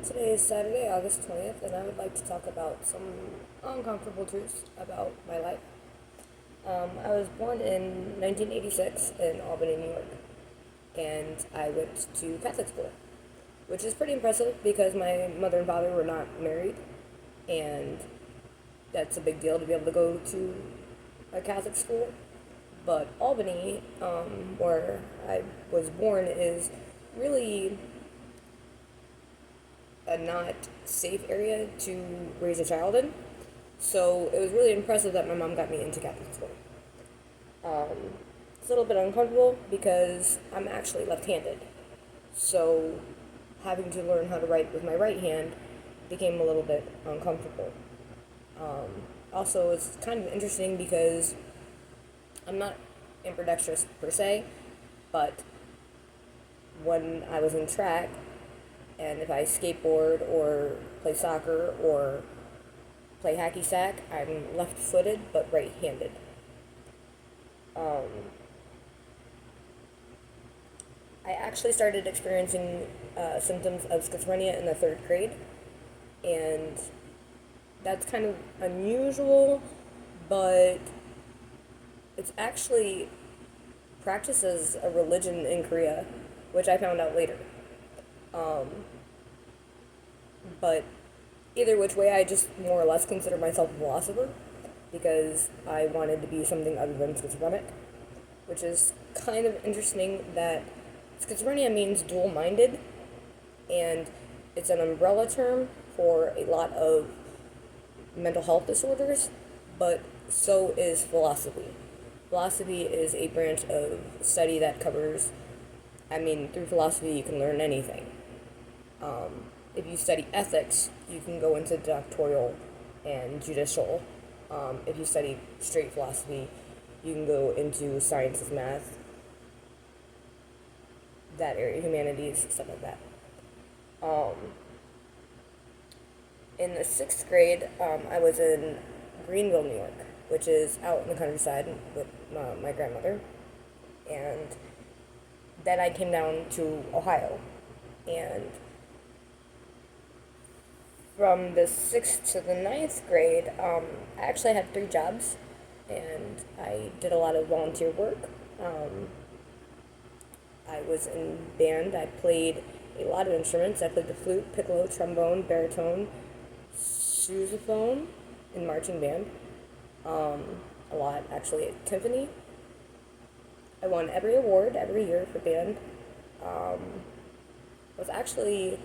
Today is Saturday, August 20th, and I would like to talk about some uncomfortable truths about my life. I was born in 1986 in Albany, New York, and I went to Catholic school, which is pretty impressive because my mother and father were not married, and that's a big deal to be able to go to a Catholic school. But Albany, where I was born, is really a not safe area to raise a child in. So it was really impressive that my mom got me into Catholic school. It's a little bit uncomfortable because I'm actually left-handed. So having to learn how to write with my right hand became a little bit uncomfortable. Also, it's kind of interesting because I'm not ambidextrous per se, but when I was in track, and if I skateboard or play soccer or play hacky sack, I'm left-footed but right-handed. I actually started experiencing symptoms of schizophrenia in the third grade, and that's kind of unusual, but it's actually practiced as a religion in Korea, which I found out later. But either which way, I just more or less consider myself a philosopher because I wanted to be something other than schizophrenic, which is kind of interesting that schizophrenia means dual-minded, and it's an umbrella term for a lot of mental health disorders, but so is philosophy. Philosophy is a branch of study that covers, through philosophy you can learn anything. If you study ethics, you can go into doctoral and judicial. If you study straight philosophy, you can go into sciences, math, that area, humanities, stuff like that. In the sixth grade, I was in Greenville, New York, which is out in the countryside with my grandmother. And then I came down to Ohio. And from the 6th to the ninth grade, I actually had 3 jobs, and I did a lot of volunteer work. I was in band. I played a lot of instruments. I played the flute, piccolo, trombone, baritone, sousaphone, in marching band. A lot, actually, at Tiffany. I won every award every year for band. I was actually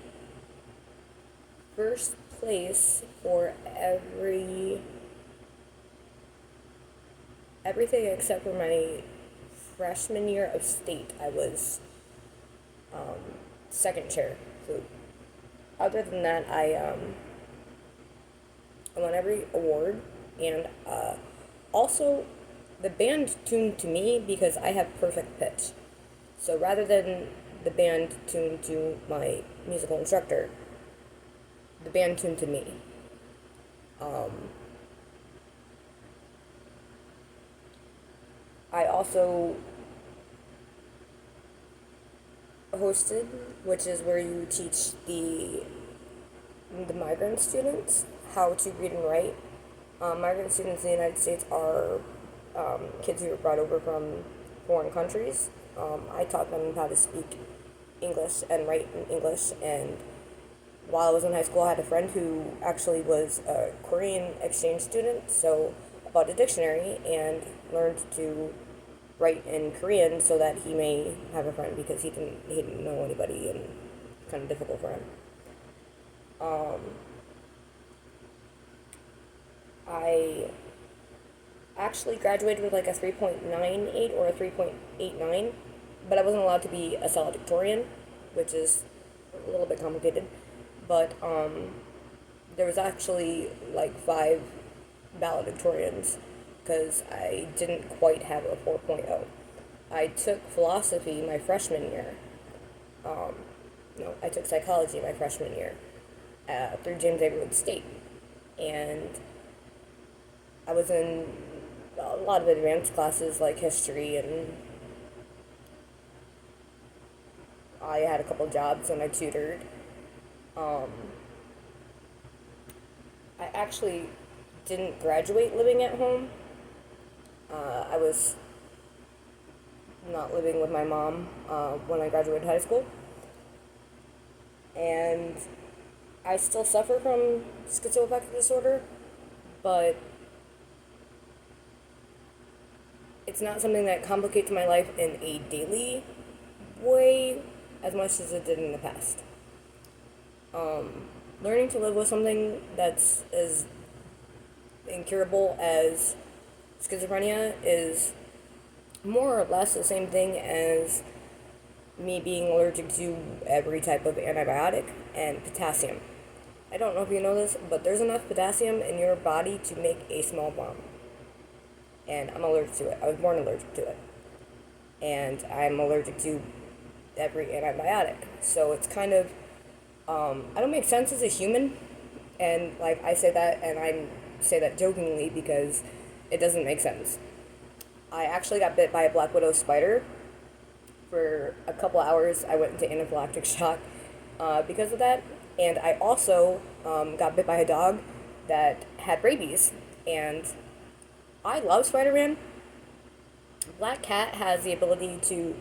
first place for everything except for my freshman year of state. I was second chair flute. Other than that, I won every award, and also the band tuned to me because I have perfect pitch. So rather than the band tuned to my musical instructor, the band tuned to me. I also hosted, which is where you teach the migrant students how to read and write. Migrant students in the United States are kids who were brought over from foreign countries. I taught them how to speak English and write in English, and while I was in high school, I had a friend who actually was a Korean exchange student, so I bought a dictionary and learned to write in Korean so that he may have a friend because he didn't know anybody and kind of difficult for him. I actually graduated with like a 3.98 or a 3.89, but I wasn't allowed to be a valedictorian, which is a little bit complicated. But there was actually like 5 valedictorians because I didn't quite have a 4.0. I took philosophy my freshman year. No, I took psychology my freshman year through James A. Road State, and I was in a lot of advanced classes like history, and I had a couple jobs and I tutored. Um, I actually didn't graduate living at home. I was not living with my mom when I graduated high school. And I still suffer from schizoaffective disorder, but it's not something that complicates my life in a daily way as much as it did in the past. Learning to live with something that's as incurable as schizophrenia is more or less the same thing as me being allergic to every type of antibiotic and potassium. I don't know if you know this, but there's enough potassium in your body to make a small bomb. And I'm allergic to it. I was born allergic to it. And I'm allergic to every antibiotic. So it's kind of, I don't make sense as a human. And like I say that, and I say that jokingly because it doesn't make sense. I actually got bit by a black widow spider. For a couple hours, I went into anaphylactic shock because of that. And I also got bit by a dog that had rabies. And I love Spider-Man. Black Cat has the ability to,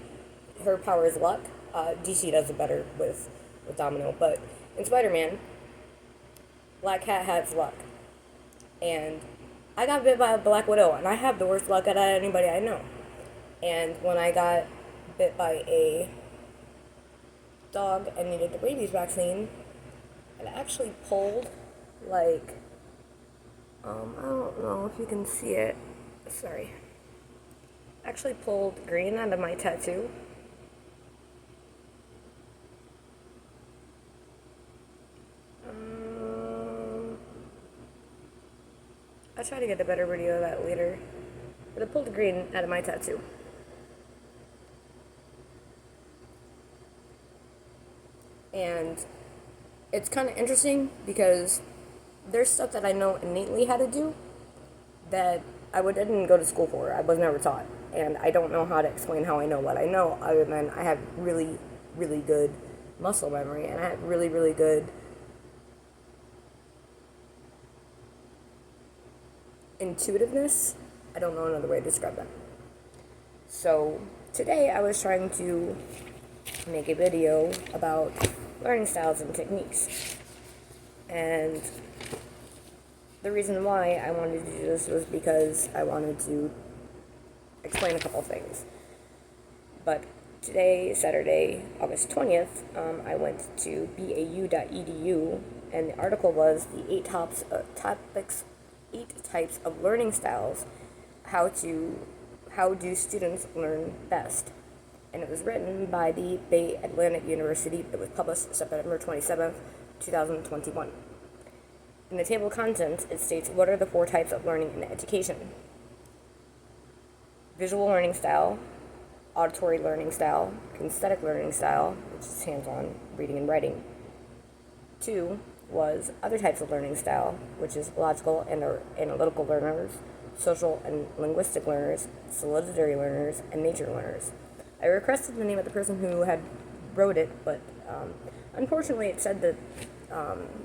her power is luck. DC does it better with Domino. But in Spider-Man, Black Cat has luck. And I got bit by a black widow, and I have the worst luck out of anybody I know. And when I got bit by a dog and needed the rabies vaccine, it actually pulled, like, I don't know if you can see it. Sorry. Actually pulled green out of my tattoo. I'll try to get a better video of that later. But it pulled green out of my tattoo. And it's kind of interesting because there's stuff that I know innately how to do that didn't go to school for. I was never taught. And I don't know how to explain how I know what I know other than I have really, really good muscle memory and I have really, really good intuitiveness. I don't know another way to describe that. So today I was trying to make a video about learning styles and techniques. And the reason why I wanted to do this was because I wanted to explain a couple things. But today, Saturday, August 20th, I went to bau.edu, and the article was the 8 types of learning styles, how do students learn best. And it was written by the Bay Atlantic University. It was published September 27th, 2021. In the table of contents, it states what are the 4 types of learning in education. Visual learning style, auditory learning style, kinesthetic learning style, which is hands-on reading and writing. 2 was other types of learning style, which is logical and analytical learners, social and linguistic learners, solitary learners, and nature learners. I requested the name of the person who had wrote it, but unfortunately it said that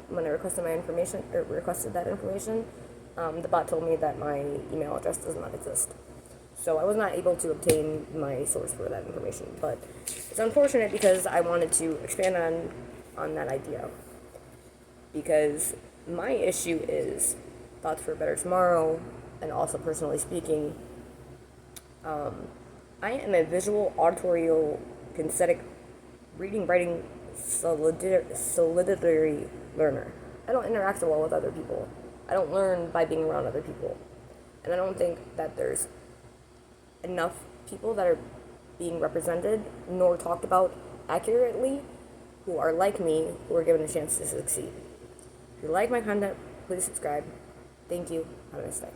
when I requested that information, the bot told me that my email address does not exist. So I was not able to obtain my source for that information, but it's unfortunate because I wanted to expand on that idea. Because my issue is thoughts for a better tomorrow, and also personally speaking, I am a visual, auditory, kinesthetic, reading, writing, solitary learner. I don't interact well with other people. I don't learn by being around other people. And I don't think that there's enough people that are being represented nor talked about accurately who are like me, who are given a chance to succeed. If you like my content, please subscribe. Thank you. Have a nice day.